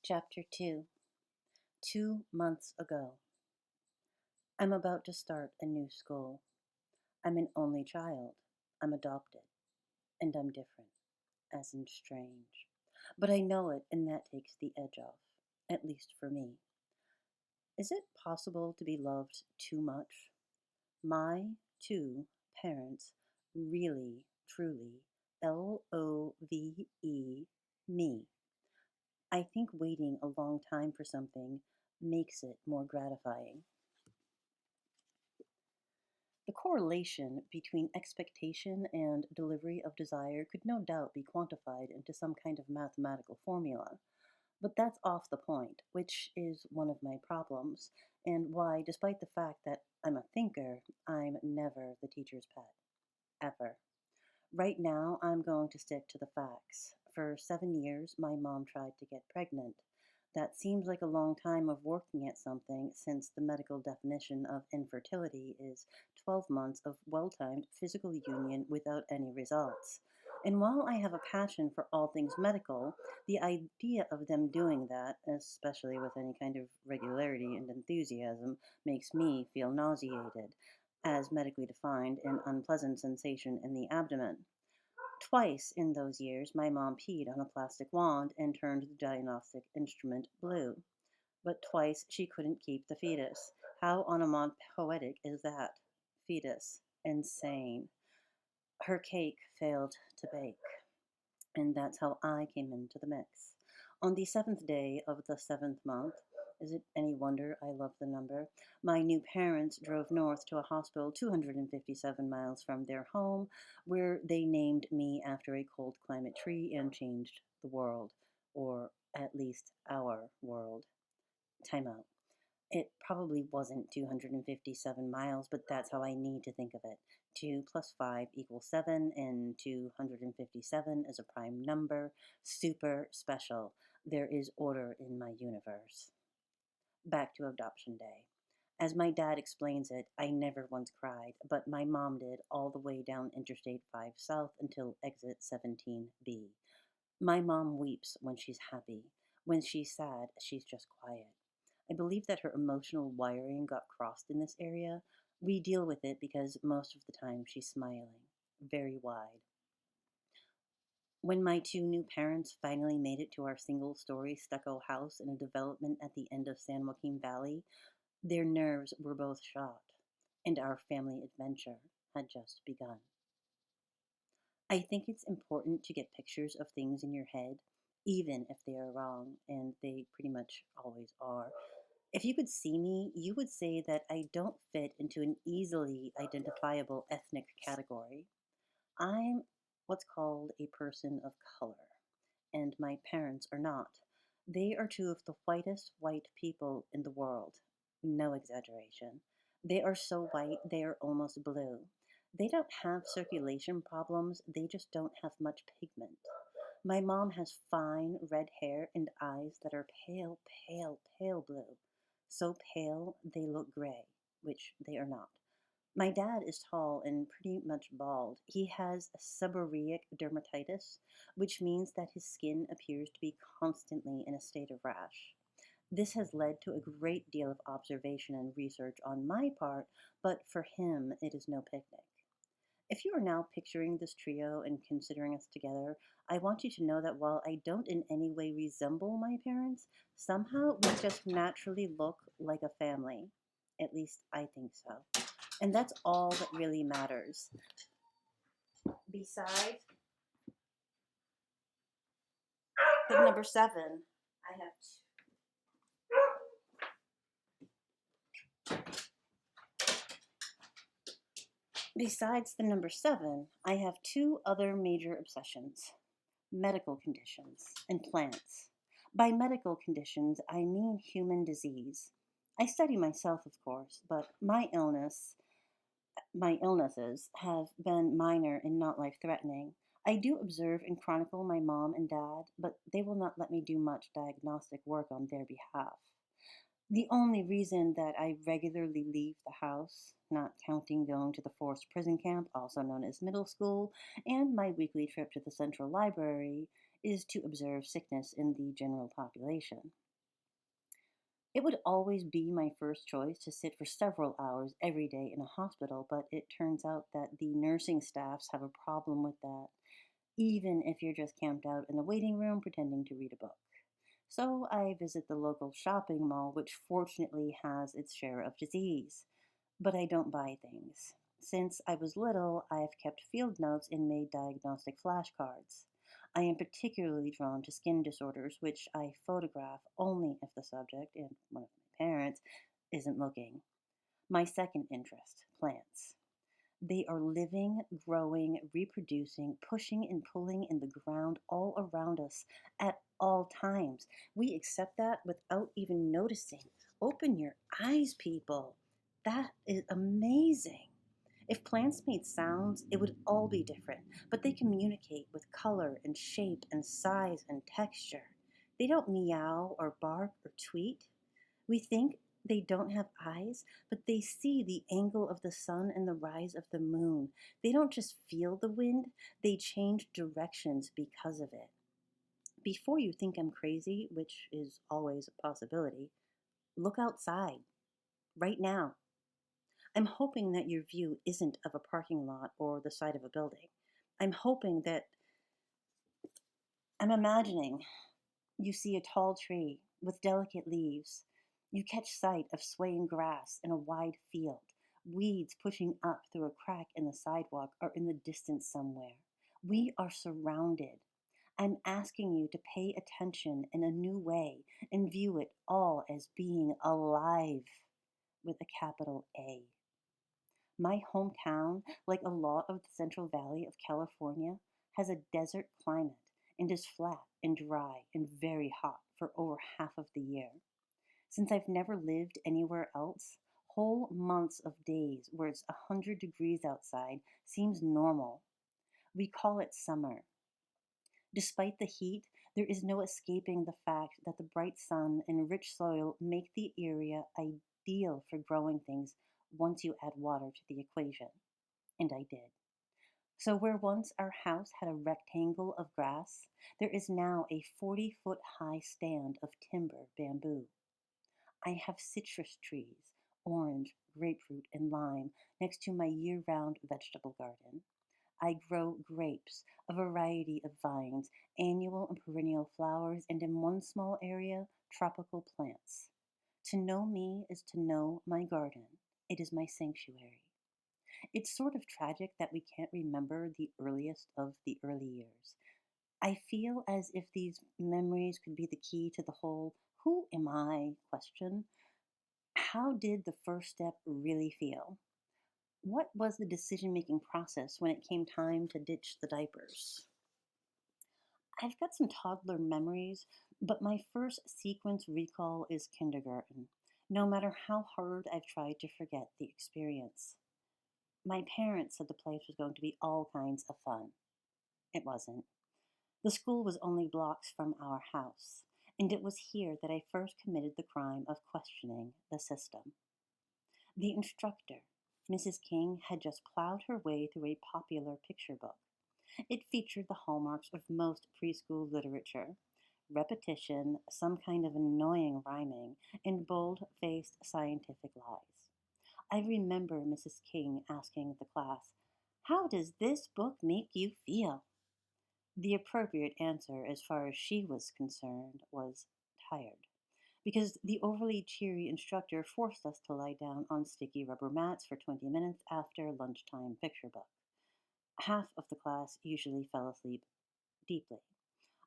Chapter 2. 2 months ago. I'm about to start a new school. I'm an only child. I'm adopted. And I'm different, as in strange. But I know it, and that takes the edge off, at least for me. Is it possible to be loved too much? My two parents really, truly, LOVE me. I think waiting a long time for something makes it more gratifying. The correlation between expectation and delivery of desire could no doubt be quantified into some kind of mathematical formula, but that's off the point, which is one of my problems, and why, despite the fact that I'm a thinker, I'm never the teacher's pet. Ever. Right now, I'm going to stick to the facts. For 7 years, my mom tried to get pregnant. That seems like a long time of working at something, since the medical definition of infertility is 12 months of well timed physical union without any results. And while I have a passion for all things medical, the idea of them doing that, especially with any kind of regularity and enthusiasm, makes me feel nauseated, as medically defined an unpleasant sensation in the abdomen. Twice in those years, my mom peed on a plastic wand and turned the diagnostic instrument blue. But twice she couldn't keep the fetus. How onomatopoetic is that? Fetus. Insane. Her cake failed to bake. And that's how I came into the mix. On the seventh day of the seventh month, is it any wonder I love the number? My new parents drove north to a hospital 257 miles from their home, where they named me after a cold climate tree and changed the world, or at least our world. Time out. It probably wasn't 257 miles, but that's how I need to think of it. 2 plus 5 equals 7, and 257 is a prime number. Super special. There is order in my universe. Back to adoption day. As my dad explains it, I never once cried, but my mom did all the way down Interstate 5 South until exit 17B. My mom weeps when she's happy. When she's sad, she's just quiet. I believe that her emotional wiring got crossed in this area. We deal with it because most of the time she's smiling, very wide. When my two new parents finally made it to our single-story stucco house in a development at the end of San Joaquin Valley, their nerves were both shot, and our family adventure had just begun. I think it's important to get pictures of things in your head, even if they are wrong, and they pretty much always are. If you could see me, you would say that I don't fit into an easily identifiable ethnic category. I'm what's called a person of color, and my parents are not. They are two of the whitest white people in the world. No exaggeration. They are so white they are almost blue. They don't have circulation problems, they just don't have much pigment. My mom has fine red hair and eyes that are pale, pale, pale blue. So pale they look gray, which they are not. My dad is tall and pretty much bald. He has seborrheic dermatitis, which means that his skin appears to be constantly in a state of rash. This has led to a great deal of observation and research on my part, but for him it is no picnic. If you are now picturing this trio and considering us together, I want you to know that while I don't in any way resemble my parents, somehow we just naturally look like a family. At least I think so. And that's all that really matters. Besides the number 7, I have Besides the number 7, I have two other major obsessions: medical conditions and plants. By medical conditions, I mean human disease. I study myself, of course, but my illnesses have been minor and not life-threatening. I do observe and chronicle my mom and dad, but they will not let me do much diagnostic work on their behalf. The only reason that I regularly leave the house, not counting going to the forced prison camp, also known as middle school, and my weekly trip to the central library, is to observe sickness in the general population. It would always be my first choice to sit for several hours every day in a hospital, but it turns out that the nursing staffs have a problem with that, even if you're just camped out in the waiting room pretending to read a book. So I visit the local shopping mall, which fortunately has its share of disease. But I don't buy things. Since I was little, I've kept field notes and made diagnostic flashcards. I am particularly drawn to skin disorders, which I photograph only if the subject, and one of my parents, isn't looking. My second interest, plants. They are living, growing, reproducing, pushing and pulling in the ground all around us at all times. We accept that without even noticing. Open your eyes, people. That is amazing. If plants made sounds, it would all be different, but they communicate with color and shape and size and texture. They don't meow or bark or tweet. We think they don't have eyes, but they see the angle of the sun and the rise of the moon. They don't just feel the wind, they change directions because of it. Before you think I'm crazy, which is always a possibility, look outside right now. I'm hoping that your view isn't of a parking lot or the side of a building. I'm hoping that I'm imagining you see a tall tree with delicate leaves. You catch sight of swaying grass in a wide field. Weeds pushing up through a crack in the sidewalk are in the distance somewhere. We are surrounded. I'm asking you to pay attention in a new way and view it all as being alive with a capital A. My hometown, like a lot of the Central Valley of California, has a desert climate and is flat and dry and very hot for over half of the year. Since I've never lived anywhere else, whole months of days where it's 100 degrees outside seems normal. We call it summer. Despite the heat, there is no escaping the fact that the bright sun and rich soil make the area ideal for growing things once you add water to the equation. And I did. So, where once our house had a rectangle of grass, there is now a 40-foot high stand of timber bamboo. I have citrus trees, orange, grapefruit, and lime, next to my year round vegetable garden. I grow grapes, a variety of vines, annual and perennial flowers, and in one small area, tropical plants. To know me is to know my garden. It is my sanctuary. It's sort of tragic that we can't remember the earliest of the early years. I feel as if these memories could be the key to the whole who am I question. How did the first step really feel? What was the decision making process when it came time to ditch the diapers? I've got some toddler memories, but my first sequence recall is kindergarten, no matter how hard I've tried to forget the experience. My parents said the place was going to be all kinds of fun. It wasn't. The school was only blocks from our house, and it was here that I first committed the crime of questioning the system. The instructor, Mrs. King, had just plowed her way through a popular picture book. It featured the hallmarks of most preschool literature: repetition, some kind of annoying rhyming, and bold faced scientific lies. I remember Mrs. King asking the class, "How does this book make you feel?" The appropriate answer, as far as she was concerned, was tired, because the overly cheery instructor forced us to lie down on sticky rubber mats for 20 minutes after lunchtime picture book. Half of the class usually fell asleep deeply.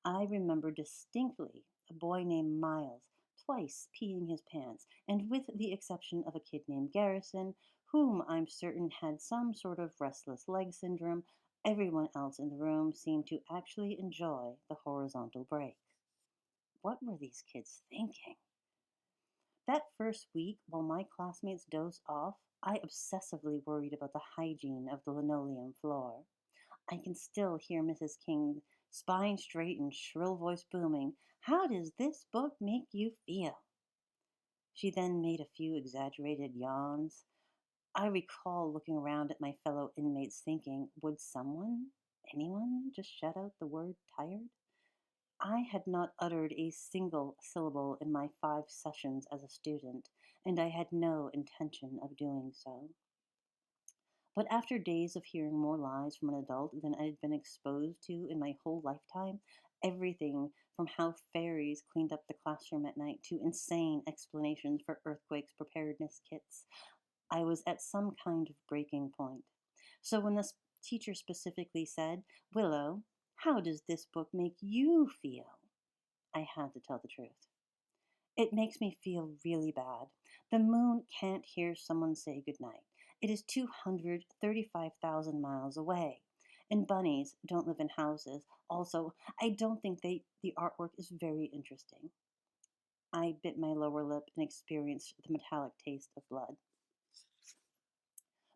I remember distinctly a boy named Miles twice peeing his pants, and with the exception of a kid named Garrison, whom I'm certain had some sort of restless leg syndrome, everyone else in the room seemed to actually enjoy the horizontal break. What were these kids thinking? That first week, while my classmates dozed off, I obsessively worried about the hygiene of the linoleum floor. I can still hear Mrs. King, spine straight and shrill voice booming, "How does this book make you feel?" She then made a few exaggerated yawns. I recall looking around at my fellow inmates thinking, would someone, anyone, just shout out the word tired? I had not uttered a single syllable in my 5 sessions as a student, and I had no intention of doing so. But after days of hearing more lies from an adult than I had been exposed to in my whole lifetime, everything from how fairies cleaned up the classroom at night to insane explanations for earthquakes preparedness kits, I was at some kind of breaking point. So when the teacher specifically said, "Willow, how does this book make you feel?" I had to tell the truth. It makes me feel really bad. The moon can't hear someone say goodnight. It is 235,000 miles away. And bunnies don't live in houses. Also, I don't think the artwork is very interesting. I bit my lower lip and experienced the metallic taste of blood.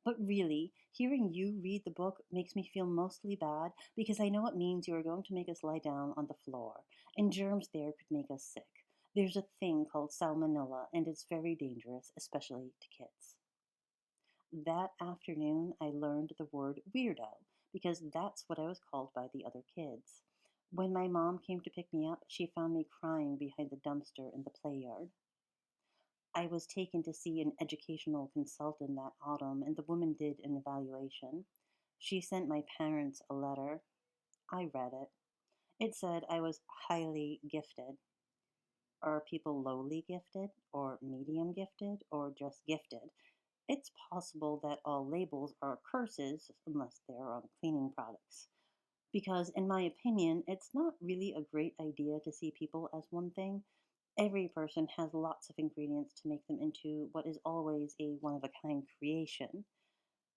But really, hearing you read the book makes me feel mostly bad because I know it means you are going to make us lie down on the floor, and germs there could make us sick. There's a thing called salmonella, and it's very dangerous, especially to kids. That afternoon, I learned the word weirdo because that's what I was called by the other kids. When my mom came to pick me up, she found me crying behind the dumpster in the play yard. I was taken to see an educational consultant that autumn, and the woman did an evaluation. She sent my parents a letter. I read it. It said I was highly gifted. Are people lowly gifted, or medium gifted, or just gifted? It's possible that all labels are curses unless they're on cleaning products. Because, in my opinion, it's not really a great idea to see people as one thing. Every person has lots of ingredients to make them into what is always a one of a kind creation.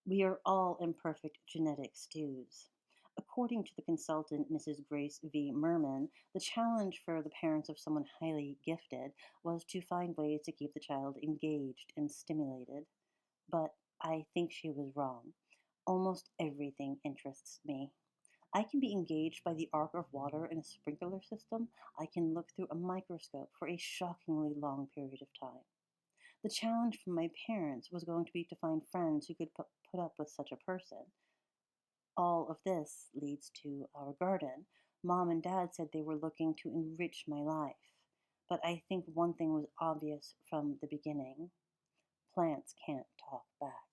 We are all imperfect genetic stews. According to the consultant, Mrs. Grace V. Merman, the challenge for the parents of someone highly gifted was to find ways to keep the child engaged and stimulated. But I think she was wrong. Almost everything interests me. I can be engaged by the arc of water in a sprinkler system. I can look through a microscope for a shockingly long period of time. The challenge for my parents was going to be to find friends who could put up with such a person. All of this leads to our garden. Mom and Dad said they were looking to enrich my life. But I think one thing was obvious from the beginning: plants can't talk back.